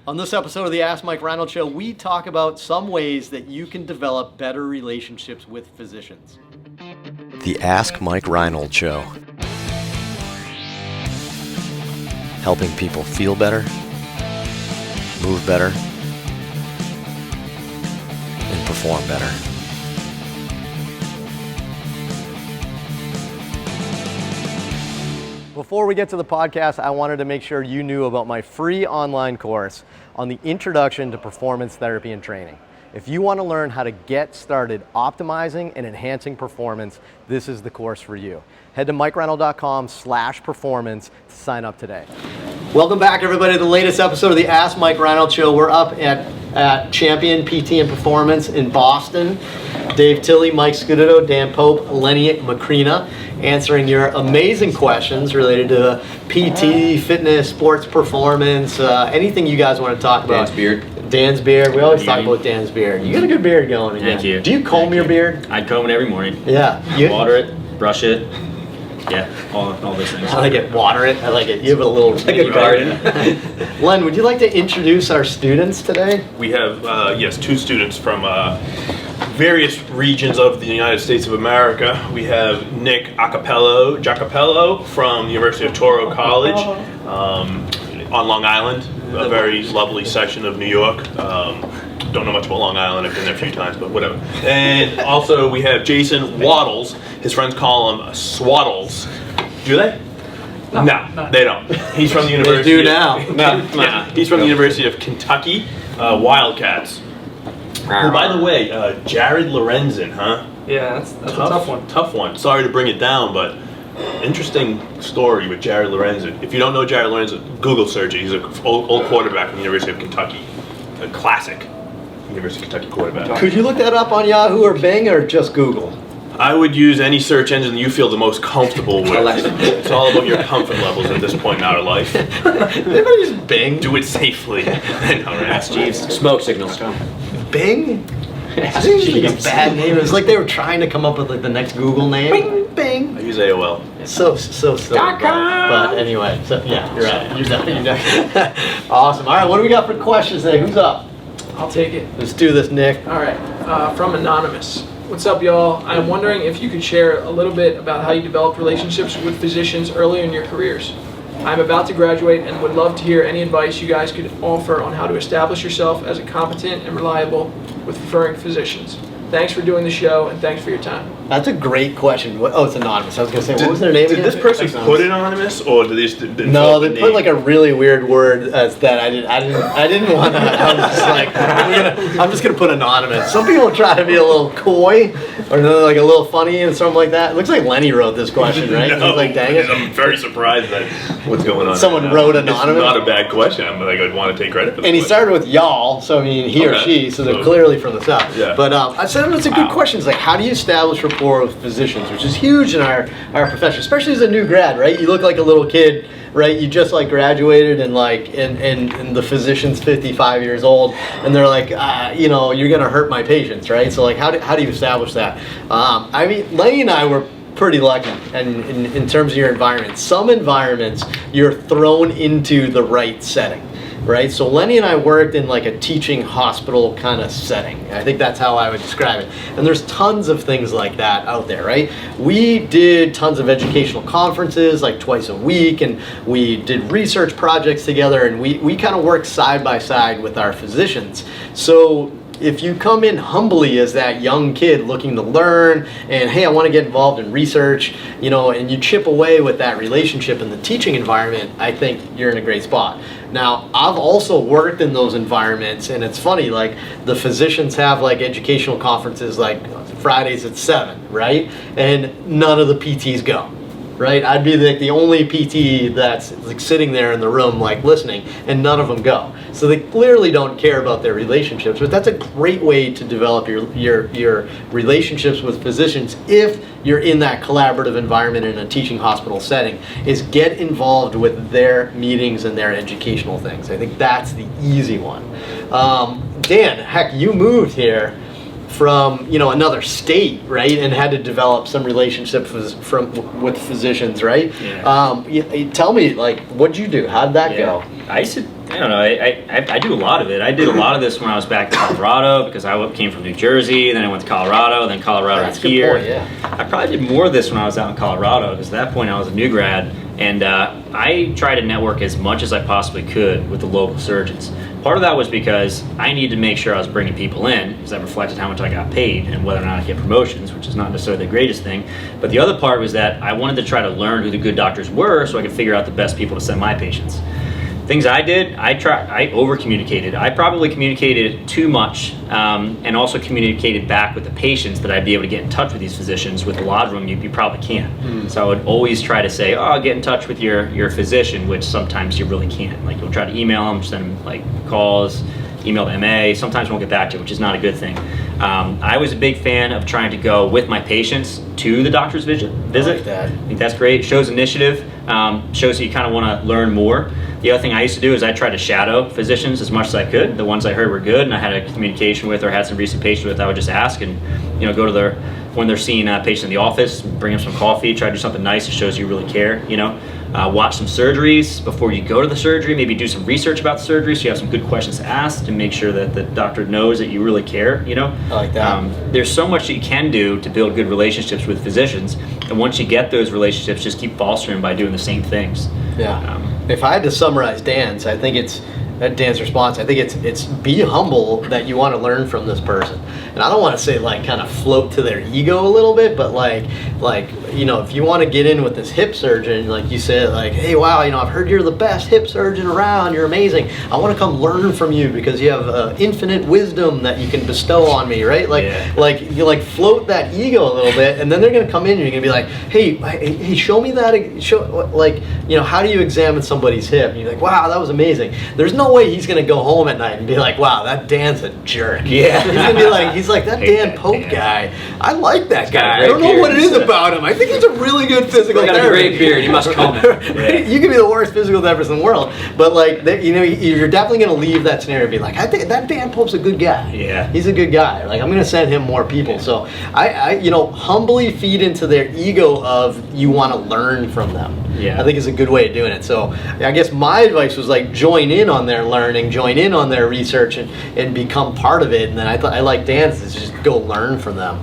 On this episode of the Ask Mike Reinold Show, we talk about some ways that you can develop better relationships with physicians. The Ask Mike Reinold Show. Helping people feel better, move better, and perform better. Before we get to the podcast, I wanted to make sure you knew about my free online course on the Introduction to Performance Therapy and Training. If you want to learn how to get started optimizing and enhancing performance, this is the course for you. Head to mikereinold.com/performance to sign up today. Welcome back, everybody, to the latest episode of the Ask Mike Reinold Show. We're up at Champion PT and Performance in Boston. Dave Tilley, Mike Scudetto, Dan Pope, Lenny Macrina, answering your amazing questions related to PT, fitness, sports performance, anything you guys want to talk about. Dan's beard. We always talk about Dan's beard. You got a good beard going again. Thank you. Do you comb your beard? I comb it every morning. Yeah. Water it, brush it. Yeah, all those things. I like it. Water it. I like it. You have a little like a garden. Len, would you like to introduce our students today? We have, yes, two students from various regions of the United States of America. We have Nick Giacopello from the University of Touro College on Long Island, a very lovely section of New York. Don't know much about Long Island, I've been there a few times, but whatever. And also we have Jason Waddles. His friends call him Swaddles. Do they? No, they don't. He's from the University. They do now. Yeah, he's from the University of Kentucky Wildcats. Who, by the way, Jared Lorenzen, huh? Yeah, that's a tough one. Tough one. Sorry to bring it down, but interesting story with Jared Lorenzen. If you don't know Jared Lorenzen, Google search it. He's an old quarterback from the University of Kentucky. A classic University of Kentucky quarterback. Could you look that up on Yahoo or Bing or just Google? I would use any search engine you feel the most comfortable with. It's all about your comfort levels at this point in our life. Anybody use Bing? Do it safely. I know, right? That's Jeeves. Smoke signals. Bing? That seems like a bad name. It was like they were trying to come up with like the next Google name. Bing, Bing. I use AOL. So but anyway, so yeah, you're right. You're definitely. Awesome. All right, what do we got for questions today? Who's up? I'll take it. Let's do this, Nick. All right, from Anonymous. What's up, y'all? I'm wondering if you could share a little bit about how you developed relationships with physicians early in your careers. I'm about to graduate and would love to hear any advice you guys could offer on how to establish yourself as a competent and reliable with referring physicians. Thanks for doing the show and thanks for your time. That's a great question. Oh, it's anonymous. I was going to say, what was their name Did again? this person put anonymous, or did they just No, they put like a really weird word as that. I didn't want to. I was just like, I'm just gonna put anonymous. Some people try to be a little coy or like a little funny and something like that. It looks like Lenny wrote this question, right? No, He's like, dang it. I'm very surprised at what's going on. Someone right now. wrote anonymous? It's not a bad question. I'm like, I'd want to take credit for this. And he question. started with y'all, so I mean he or Okay. she, so they're So- clearly from the South. Yeah. But I said it's a good question. It's like, how do you establish rapport with physicians, which is huge in our profession, especially as a new grad, right? You look like a little kid, right? You just like graduated, and like, and the physician's 55 years old, and they're like, you know, you're gonna hurt my patients, right? So like, how do you establish that? I mean, Lenny and I were pretty lucky, and in terms of your environment. Some environments you're thrown into the right setting. Right, so Lenny and I worked in like a teaching hospital kind of setting. I think that's how I would describe it. And there's tons of things like that out there, right? We did tons of educational conferences like twice a week, and we did research projects together, and we kind of worked side by side with our physicians. So if you come in humbly as that young kid looking to learn and, hey, I want to get involved in research, you know, and you chip away with that relationship in the teaching environment, I think you're in a great spot. Now, I've also worked in those environments, and it's funny, like the physicians have like educational conferences like Fridays at 7, right? And none of the PTs go. Right, I'd be like the only PT that's like sitting there in the room like listening, and none of them go. So they clearly don't care about their relationships. But that's a great way to develop your relationships with physicians if you're in that collaborative environment in a teaching hospital setting. Is get involved with their meetings and their educational things. I think that's the easy one. Dan, heck, you moved here from, you know, another state, right, and had to develop some relationships with physicians, right? Yeah. Tell me, like, what'd you do? How did that go? I used to, I don't know, I do a lot of it. I did a lot of this when I was back in Colorado because I came from New Jersey, then I went to Colorado, then Colorado That's to a good here. point, yeah. I probably did more of this when I was out in Colorado because at that point I was a new grad, and I tried to network as much as I possibly could with the local surgeons. Part of that was because I needed to make sure I was bringing people in because that reflected how much I got paid and whether or not I get promotions, which is not necessarily the greatest thing. But the other part was that I wanted to try to learn who the good doctors were so I could figure out the best people to send my patients. Things I did, I over-communicated. I probably communicated too much and also communicated back with the patients that I'd be able to get in touch with these physicians. With a lot of them, you probably can't. So I would always try to say, oh, get in touch with your physician, which sometimes you really can't. Like you'll try to email them, send them like calls, email the MA, sometimes won't get back to you, which is not a good thing. I was a big fan of trying to go with my patients to the doctor's visit. I like that. I think that's great. Shows initiative, shows that you kind of want to learn more. The other thing I used to do is I tried to shadow physicians as much as I could. The ones I heard were good and I had a communication with or had some recent patients with, I would just ask and go to when they're seeing patients in the office, bring them some coffee, try to do something nice that shows you really care, watch some surgeries before you go to the surgery, maybe do some research about the surgery so you have some good questions to ask to make sure that the doctor knows that you really care, I like that. There's so much that you can do to build good relationships with physicians, and once you get those relationships, just keep fostering by doing the same things. Yeah. If I had to summarize Dan's, I think Dan's response, I think it's be humble that you want to learn from this person. And I don't want to say like kind of float to their ego a little bit, but like if you want to get in with this hip surgeon, like you said, like, hey, wow, I've heard you're the best hip surgeon around, you're amazing. I want to come learn from you because you have infinite wisdom that you can bestow on me, right? Like you like float that ego a little bit, and then they're gonna come in and you're gonna be like, hey, show me that, how do you examine somebody's hip? And you're like, wow, that was amazing. There's no way he's gonna go home at night and be like, wow, that Dan's a jerk. Yeah. He's gonna be like, he's like, that Dan Pope guy, I like that guy. I don't know beard. what it is about him. I think he's a really good physical He's got a therapist. great beard. You must comb it. Right? You could be the worst physical therapist in the world, but you're definitely gonna leave that scenario and be like, I think that Dan Pope's a good guy. Yeah. He's a good guy. Like, I'm gonna send him more people. So I humbly feed into their ego of you want to learn from them. Yeah. I think is a good way of doing it. So I guess my advice was like join in on their learning, join in on their research, and become part of it. And then I like Dan's is just go learn from them.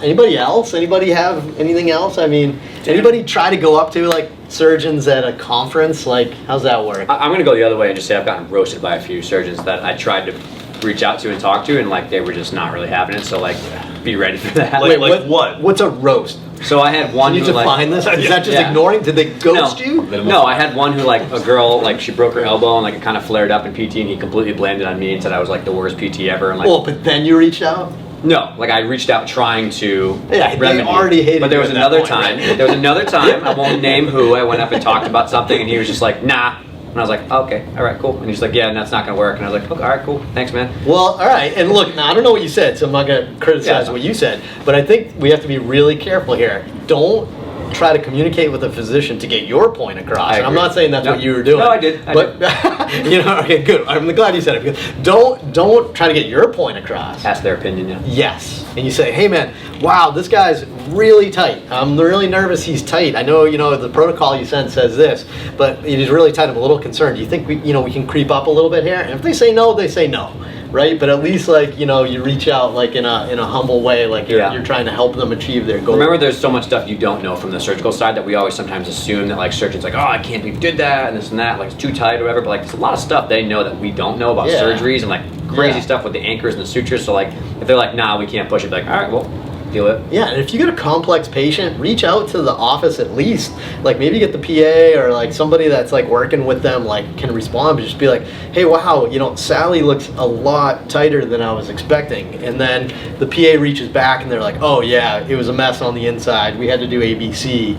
Anybody else? Anybody have anything else? I mean, anybody try to go up to like surgeons at a conference? Like, how's that work? I'm going to go the other way and just say I've gotten roasted by a few surgeons that I tried to reach out to and talk to, and like they were just not really having it. So like, be ready for that. What? What's a roast? So I had one Can you who define like, this? Is that just Yeah. ignoring? Did they ghost you? No, I had one who like a girl like she broke her elbow and like it kind of flared up in PT, and he completely blamed it on me and said I was like the worst PT ever. And like, Well, but then you reached out? no, like I reached out trying to Yeah, they remedy. already hated But there you was at that another point, time. right? There was another time. I won't name who. I went up and talked about something, and he was just like, "Nah." And I was like, "Okay, all right, cool." And he's like, "Yeah, and that's not gonna work." And I was like, "Okay, all right, cool, thanks, man." Well, all right. And look, now I don't know what you said, so I'm not going to criticize Yeah. what you said. But I think we have to be really careful here. Don't try to communicate with a physician to get your point across. I And I'm agree. not saying that's No. what you were doing. No, I did. But okay, good. I'm glad you said it. Because don't try to get your point across. Ask their opinion. Yeah. Yes. And you say, hey man, wow, this guy's really tight. I'm really nervous he's tight. I know, the protocol you sent says this, but it is really tight. I'm a little concerned. Do you think we can creep up a little bit here? And if they say no, they say no. Right? But at least you reach out like in a humble way, like you're trying to help them achieve their goal. Remember, there's so much stuff you don't know from the surgical side that we always sometimes assume that like surgeons like, oh, I can't believe you did that and this and that, like it's too tight or whatever. But like there's a lot of stuff they know that we don't know about Yeah. surgeries and like crazy Yeah. stuff with the anchors and the sutures. So like if they're like, nah, we can't push it, be like, all right, well, deal it. Yeah, and if you get a complex patient, reach out to the office at least. Like maybe get the PA or like somebody that's like working with them like can respond, but just be like, hey, wow, Sally looks a lot tighter than I was expecting. And then the PA reaches back and they're like, oh yeah, it was a mess on the inside. We had to do ABC.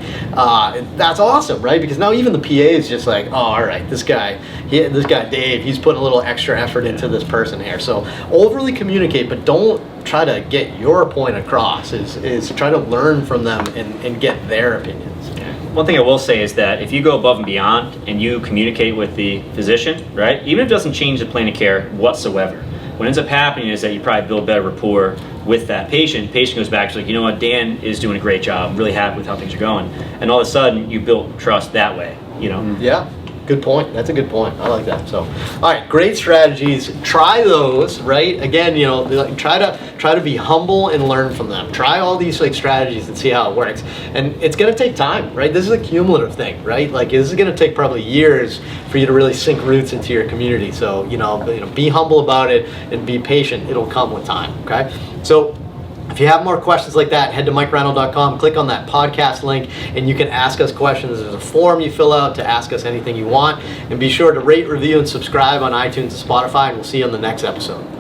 That's awesome, right? Because now even the PA is just like, oh, all right, this guy Dave, he's putting a little extra effort into this person here. So overly communicate, but don't try to get your point across. Is try to learn from them and get their opinions. One thing I will say is that if you go above and beyond and you communicate with the physician, right, even if it doesn't change the plan of care whatsoever, what ends up happening is that you probably build better rapport with that patient. Patient goes back to like, you know what, Dan is doing a great job. I'm really happy with how things are going. And all of a sudden, you build trust that way, Yeah. Good point. That's a good point. I like that. So, all right, great strategies. Try those, right? Again, like, try to be humble and learn from them. Try all these like strategies and see how it works. And it's going to take time, right? This is a cumulative thing, right? Like this is going to take probably years for you to really sink roots into your community. So, be humble about it and be patient. It'll come with time. Okay. So, if you have more questions like that, head to MikeReinold.com, click on that podcast link, and you can ask us questions. There's a form you fill out to ask us anything you want. And be sure to rate, review, and subscribe on iTunes and Spotify, and we'll see you on the next episode.